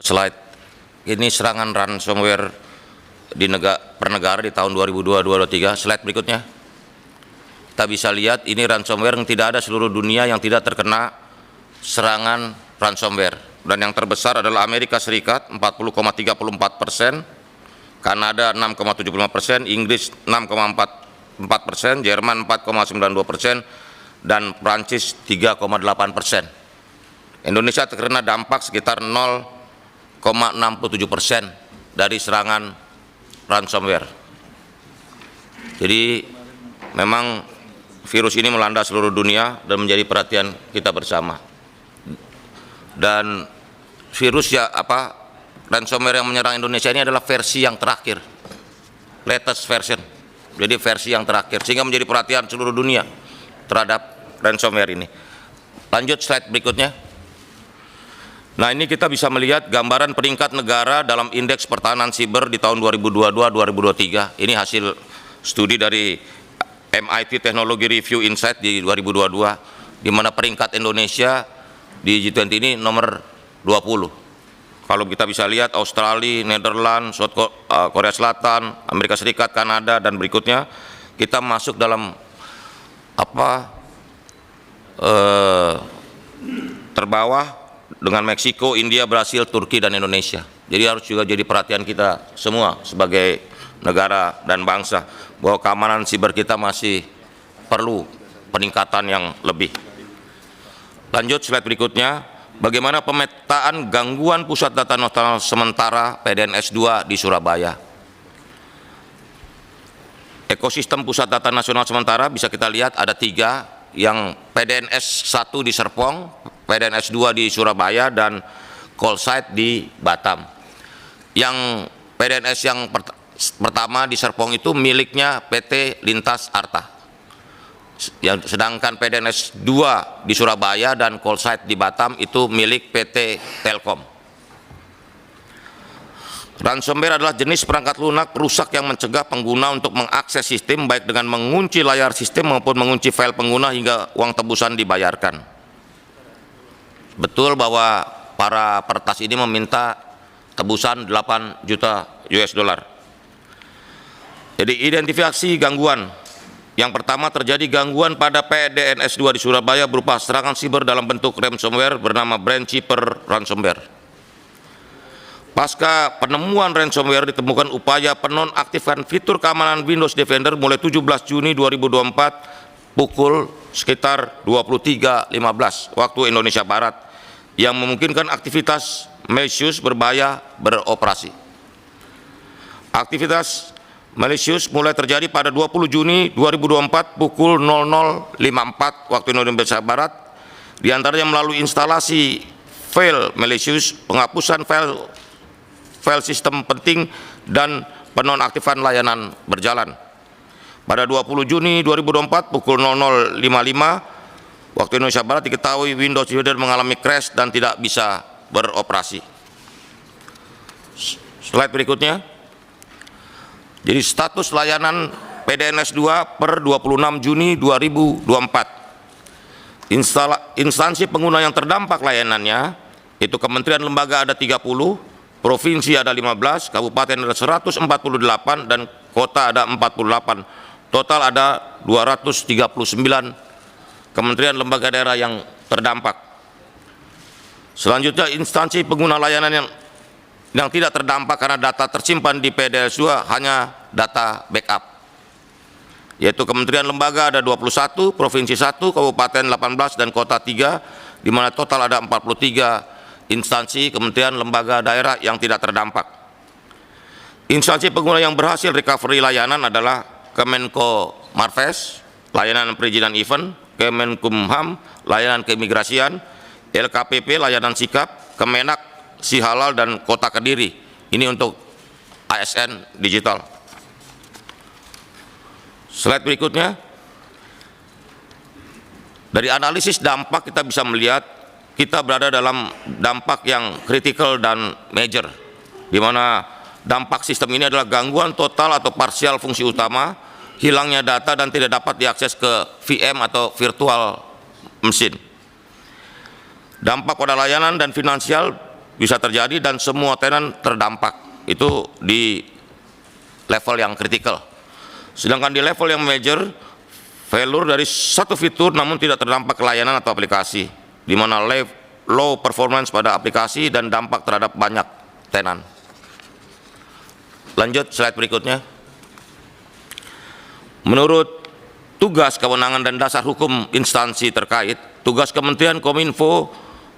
Slide ini serangan ransomware di per negara di tahun 2022-2023. Slide berikutnya. Kita bisa lihat ini ransomware yang tidak ada seluruh dunia yang tidak terkena serangan ransomware. Dan yang terbesar adalah Amerika Serikat 40,34%, Kanada 6,75%, Inggris 6,44%, Jerman 4,92%, dan Prancis 3,8%. Indonesia terkena dampak sekitar 0,67% dari serangan ransomware. Jadi memang virus ini melanda seluruh dunia dan menjadi perhatian kita bersama. Dan virus ransomware yang menyerang Indonesia ini adalah versi yang terakhir, latest version. Jadi versi yang terakhir, sehingga menjadi perhatian seluruh dunia terhadap ransomware ini. Lanjut slide berikutnya. Nah, ini kita bisa melihat gambaran peringkat negara dalam indeks pertahanan siber di tahun 2022-2023. Ini hasil studi dari MIT Technology Review Insight di 2022, di mana peringkat Indonesia di G20 ini nomor 20. Kalau kita bisa lihat Australia, Netherlands, Korea Selatan, Amerika Serikat, Kanada, dan berikutnya, kita masuk dalam terbawah dengan Meksiko, India, Brasil, Turki, dan Indonesia. Jadi harus juga jadi perhatian kita semua sebagai negara dan bangsa bahwa keamanan siber kita masih perlu peningkatan yang lebih. Lanjut slide berikutnya. Bagaimana pemetaan gangguan pusat data nasional sementara PDNS2 di Surabaya. Ekosistem pusat data nasional sementara bisa kita lihat ada 3, yang PDNS1 di Serpong, PDNS2 di Surabaya, dan call site di Batam. Yang PDNS yang pertama di Serpong itu miliknya PT Lintas Arta. Sedangkan PDNS 2 di Surabaya dan call site di Batam itu milik PT Telkom. Ransomware adalah jenis perangkat lunak perusak yang mencegah pengguna untuk mengakses sistem baik dengan mengunci layar sistem maupun mengunci file pengguna hingga uang tebusan dibayarkan. Betul bahwa para peretas ini meminta tebusan 8 juta US dollar. Jadi identifikasi gangguan. Yang pertama, terjadi gangguan pada PDNS2 di Surabaya berupa serangan siber dalam bentuk ransomware bernama Brandkeeper Ransomware. Pasca penemuan ransomware ditemukan upaya penonaktifan fitur keamanan Windows Defender mulai 17 Juni 2024 pukul sekitar 23.15 waktu Indonesia Barat yang memungkinkan aktivitas malicious berbahaya beroperasi. Aktivitas malicious mulai terjadi pada 20 Juni 2024 pukul 00.54 waktu Indonesia Barat, diantaranya melalui instalasi file malicious, penghapusan file sistem penting, dan penonaktifan layanan berjalan. Pada 20 Juni 2024 pukul 00.55 waktu Indonesia Barat diketahui Windows Defender mengalami crash dan tidak bisa beroperasi. Slide berikutnya. Jadi status layanan PDNS2 per 26 Juni 2024. Instansi pengguna yang terdampak layanannya itu kementerian lembaga ada 30, provinsi ada 15, kabupaten ada 148, dan kota ada 48. Total ada 239 kementerian lembaga daerah yang terdampak. Selanjutnya, instansi pengguna layanan yang tidak terdampak karena data tersimpan di PDNS2 hanya data backup, yaitu kementerian lembaga ada 21, provinsi 1, kabupaten 18, dan kota 3, di mana total ada 43 instansi kementerian lembaga daerah yang tidak terdampak. Instansi pengguna yang berhasil recovery layanan adalah Kemenko Marves, layanan perizinan event, Kemenkumham, layanan keimigrasian, LKPP, layanan sikap, Kemenak, Sihalal, dan Kota Kediri. Ini untuk ASN digital. Slide berikutnya. Dari analisis dampak kita bisa melihat kita berada dalam dampak yang kritikal dan major, di mana dampak sistem ini adalah gangguan total atau parsial fungsi utama, hilangnya data dan tidak dapat diakses ke VM atau virtual mesin. Dampak pada layanan dan finansial bisa terjadi dan semua tenan terdampak. Itu di level yang kritikal. Sedangkan di level yang major, failure dari satu fitur namun tidak terdampak ke layanan atau aplikasi, di mana low performance pada aplikasi dan dampak terhadap banyak tenan. Lanjut slide berikutnya. Menurut tugas, kewenangan, dan dasar hukum instansi terkait, tugas Kementerian Kominfo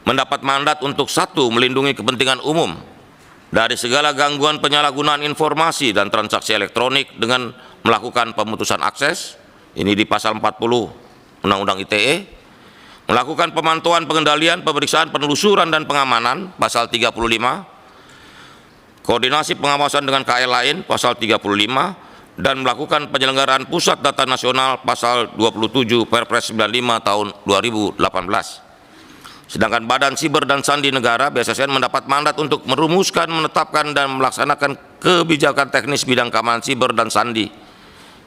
mendapat mandat untuk: 1. Melindungi kepentingan umum dari segala gangguan penyalahgunaan informasi dan transaksi elektronik dengan melakukan pemutusan akses, ini di pasal 40 Undang-Undang ITE, melakukan pemantauan, pengendalian, pemeriksaan, penelusuran, dan pengamanan, pasal 35, koordinasi pengawasan dengan KL lain, pasal 35, dan melakukan penyelenggaraan pusat data nasional, pasal 27 Perpres 95 tahun 2018. Sedangkan Badan Siber dan Sandi Negara (BSSN) mendapat mandat untuk merumuskan, menetapkan, dan melaksanakan kebijakan teknis bidang keamanan siber dan sandi.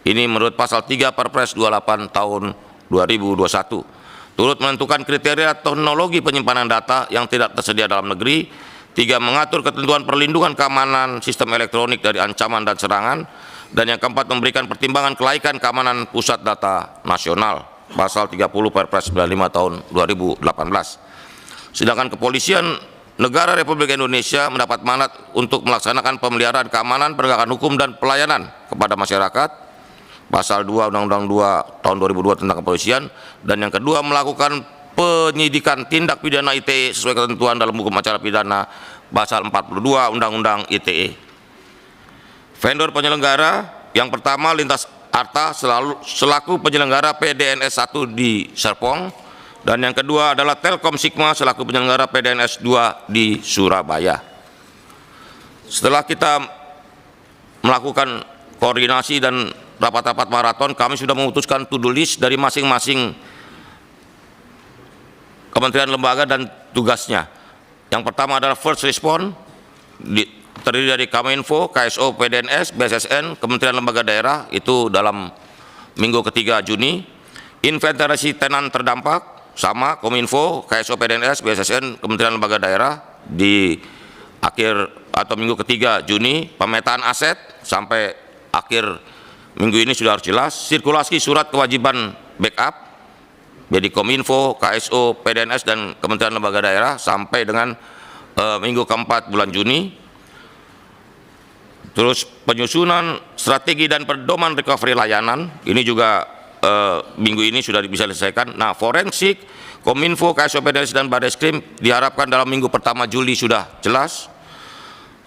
Ini menurut pasal 3 Perpres 28 tahun 2021. Turut menentukan kriteria teknologi penyimpanan data yang tidak tersedia dalam negeri. 3. Mengatur ketentuan perlindungan keamanan sistem elektronik dari ancaman dan serangan. Dan yang keempat, memberikan pertimbangan kelaikan keamanan pusat data nasional, pasal 30 Perpres 95 tahun 2018. Sedangkan Kepolisian Negara Republik Indonesia mendapat mandat untuk melaksanakan pemeliharaan keamanan, penegakan hukum, dan pelayanan kepada masyarakat, pasal 2 Undang-Undang 2 tahun 2002 tentang kepolisian. Dan yang kedua, melakukan penyidikan tindak pidana ITE sesuai ketentuan dalam hukum acara pidana, pasal 42 Undang-Undang ITE. Vendor penyelenggara yang pertama, Lintas Arta selaku penyelenggara PDNS 1 di Serpong, dan yang kedua adalah Telkom Sigma selaku penyelenggara PDNS 2 di Surabaya. Setelah kita melakukan koordinasi dan rapat-rapat maraton, kami sudah memutuskan to-do list dari masing-masing kementerian, lembaga, dan tugasnya. Yang pertama adalah first response, terdiri dari Kominfo, KSO, PDNS, BSSN, Kementerian Lembaga Daerah, itu dalam minggu ketiga Juni. Inventarisasi tenan terdampak, sama Kominfo, KSO, PDNS, BSSN, Kementerian Lembaga Daerah, di akhir atau minggu ketiga Juni. Pemetaan aset sampai akhir minggu ini sudah harus jelas. Sirkulasi surat kewajiban backup, jadi Kominfo, KSO, PDNS, dan Kementerian Lembaga Daerah sampai dengan minggu keempat bulan Juni. Terus penyusunan strategi dan pedoman recovery layanan, ini juga minggu ini sudah bisa diselesaikan. Nah, forensik, Kominfo, KSO, PDNS, dan Barreskrim diharapkan dalam minggu pertama Juli sudah jelas.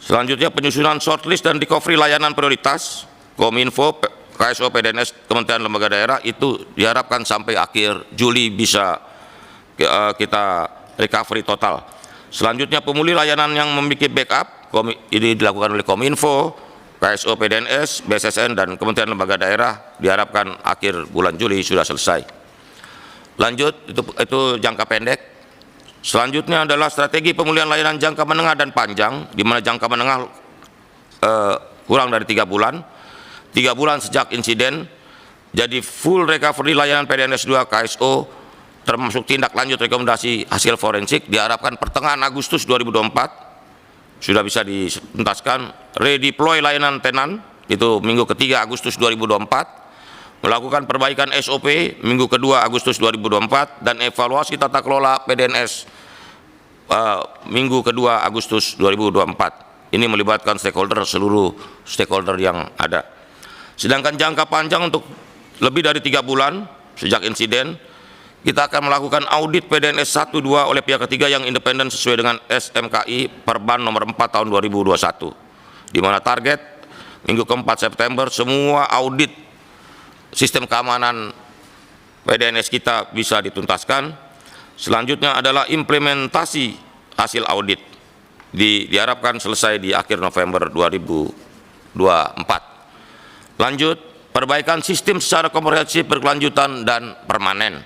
Selanjutnya penyusunan shortlist dan recovery layanan prioritas, Kominfo, KSO, PDNS, Kementerian Lembaga Daerah, itu diharapkan sampai akhir Juli bisa kita recovery total. Selanjutnya pemulih layanan yang memiliki backup, ini dilakukan oleh Kominfo, KSO, PDNS, BSSN, dan Kementerian Lembaga Daerah, diharapkan akhir bulan Juli sudah selesai. Lanjut, itu jangka pendek. Selanjutnya adalah strategi pemulihan layanan jangka menengah dan panjang, di mana jangka menengah kurang dari 3 bulan. 3 bulan sejak insiden, jadi full recovery layanan PDNS 2 KSO termasuk tindak lanjut rekomendasi hasil forensik diharapkan pertengahan Agustus 2024 sudah bisa dituntaskan. Redeploy layanan tenan itu minggu ketiga Agustus 2024, melakukan perbaikan SOP minggu kedua Agustus 2024, dan evaluasi tata kelola PDNS minggu kedua Agustus 2024. Ini melibatkan seluruh stakeholder yang ada. Sedangkan jangka panjang untuk lebih dari 3 bulan sejak insiden, kita akan melakukan audit PDNS 1-2 oleh pihak ketiga yang independen sesuai dengan SMKI Perban nomor 4 tahun 2021, di mana target minggu ke-4 September semua audit sistem keamanan PDNS kita bisa dituntaskan. Selanjutnya adalah implementasi hasil audit, diharapkan selesai di akhir November 2024. Lanjut, perbaikan sistem secara komprehensif, berkelanjutan, dan permanen.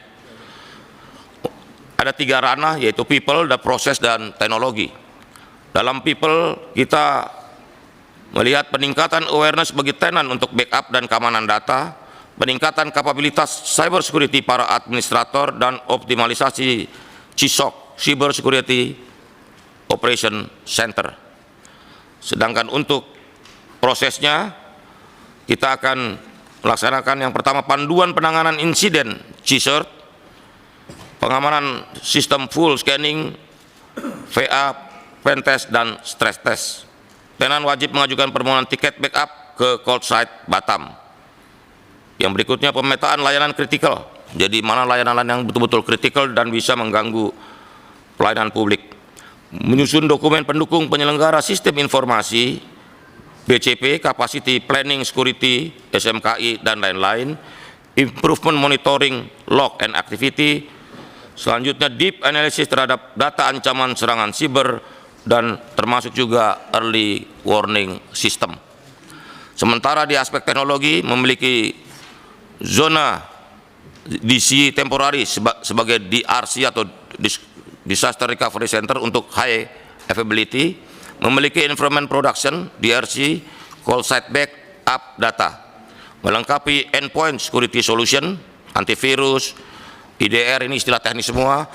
Ada 3 ranah, yaitu people, proses, dan teknologi. Dalam people, kita melihat peningkatan awareness bagi tenan untuk backup dan keamanan data, peningkatan kapabilitas cyber security para administrator, dan optimalisasi CISOC, Cyber Security Operation Center. Sedangkan untuk prosesnya, kita akan melaksanakan yang pertama panduan penanganan insiden CSIRT, pengamanan sistem full scanning, VA, pentest, dan stress test. Tenan wajib mengajukan permohonan tiket backup ke call site Batam. Yang berikutnya pemetaan layanan kritikal. Jadi mana layanan yang betul-betul kritikal dan bisa mengganggu pelayanan publik. Menyusun dokumen pendukung penyelenggara sistem informasi, BCP, Capacity Planning Security, SMKI, dan lain-lain. Improvement Monitoring Log and Activity. Selanjutnya deep analysis terhadap data ancaman serangan siber dan termasuk juga early warning system. Sementara di aspek teknologi memiliki zona DC temporary sebagai DRC atau Disaster Recovery Center untuk high availability, memiliki environment production DRC, call site backup data, melengkapi endpoint security solution, antivirus, IDR, ini istilah teknis semua,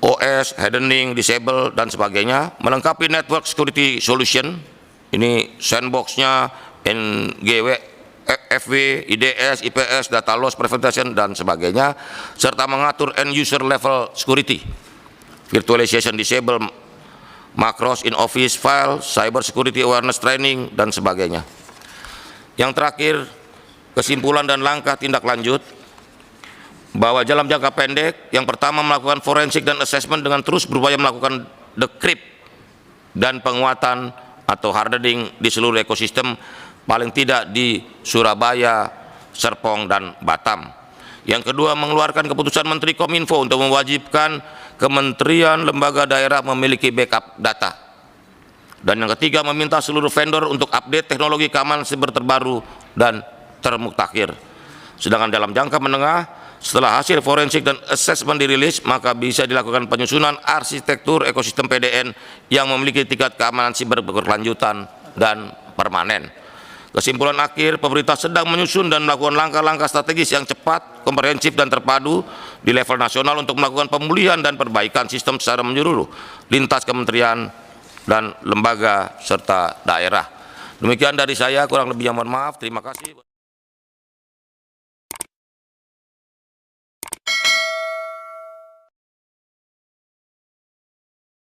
OS, hardening, disable, dan sebagainya, melengkapi network security solution, ini sandbox-nya, NGW, FW, IDS, IPS, data loss prevention, dan sebagainya, serta mengatur end user level security, virtualization disable, macros in office file, cyber security awareness training, dan sebagainya. Yang terakhir, kesimpulan dan langkah tindak lanjut, bahwa dalam jangka pendek, yang pertama melakukan forensik dan assessment dengan terus berupaya melakukan decrypt dan penguatan atau hardening di seluruh ekosistem, paling tidak di Surabaya, Serpong, dan Batam. Yang kedua, mengeluarkan keputusan Menteri Kominfo untuk mewajibkan kementerian lembaga daerah memiliki backup data. Dan yang ketiga, meminta seluruh vendor untuk update teknologi keamanan siber terbaru dan termutakhir. Sedangkan dalam jangka menengah, setelah hasil forensik dan assessment dirilis, maka bisa dilakukan penyusunan arsitektur ekosistem PDN yang memiliki tingkat keamanan siber berkelanjutan dan permanen. Kesimpulan akhir, pemerintah sedang menyusun dan melakukan langkah-langkah strategis yang cepat, komprehensif, dan terpadu di level nasional untuk melakukan pemulihan dan perbaikan sistem secara menyeluruh, lintas kementerian dan lembaga serta daerah. Demikian dari saya, kurang lebihnya mohon maaf. Terima kasih.